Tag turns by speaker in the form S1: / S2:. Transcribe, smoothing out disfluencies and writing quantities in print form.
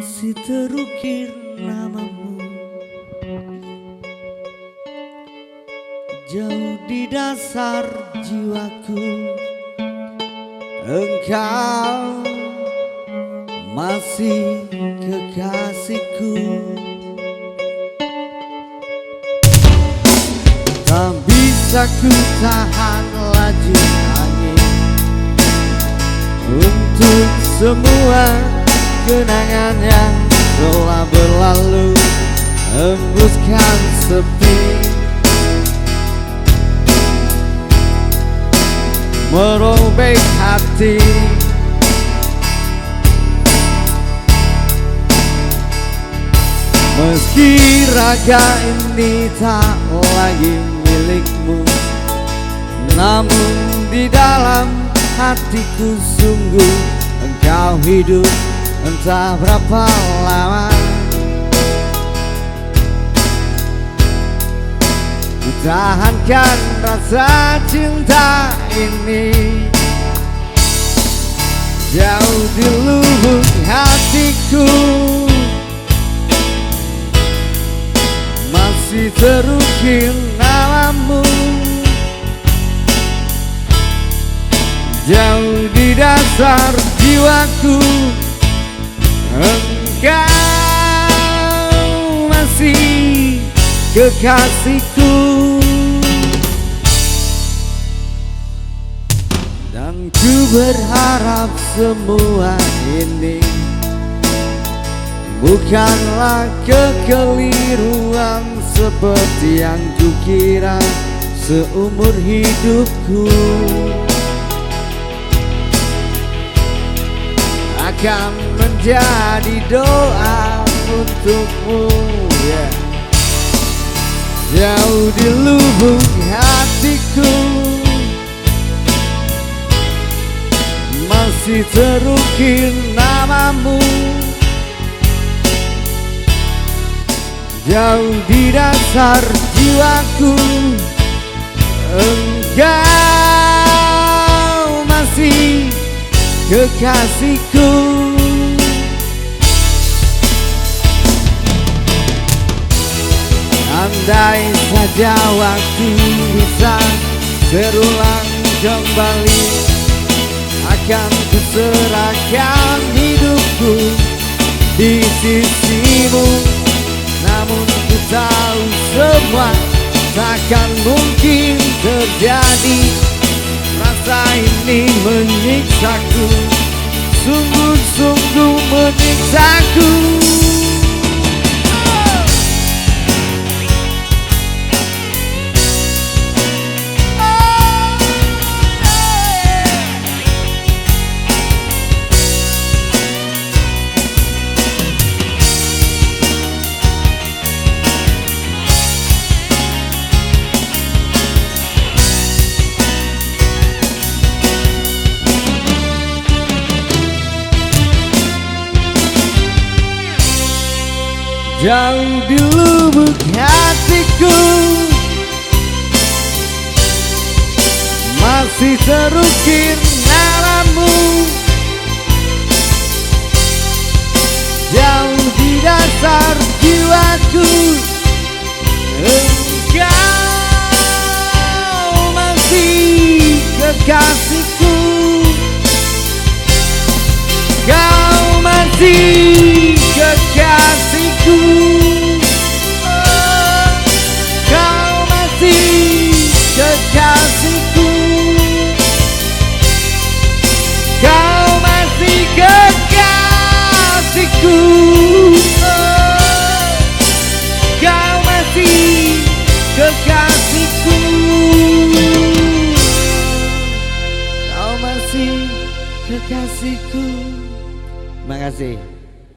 S1: masih terukir namamu jauh di dasar jiwaku. Engkau masih kekasihku. Tak bisa ku tahan laju angin untuk semua kenangan yang telah berlalu, hembuskan sepi, merobek hati. Meski raga ini tak lagi milikmu, namun di dalam hatiku sungguh engkau hidup entah berapa lama. Ku tahankan rasa cinta ini jauh di lubuk hatiku, masih terukir namamu jauh di dasar jiwaku. Engkau masih kekasihku, dan ku berharap semua ini bukanlah kekeliruan seperti yang kukira seumur hidupku. Akan menjadi doa untukmu, yeah. Jauh di lubuk hatiku, masih terukir namamu jauh di dasar jiwaku. Engkau masih kekasihku. Andai saja waktu bisa terulang kembali, akan kuserahkan hidupku di sisimu. Namun ku tahu semua takkan mungkin terjadi. Rasa ini menyiksaku, sungguh-sungguh menyiksaku. Jauh di lubuk hatiku, masih terukir namamu jauh di dasar jiwaku. Engkau masih kekasihku, kau masih kekasihku. Kau masih kekasihku, kau masih kekasihku. Kau masih kekasihku, kau masih kekasihku. Terima kasih.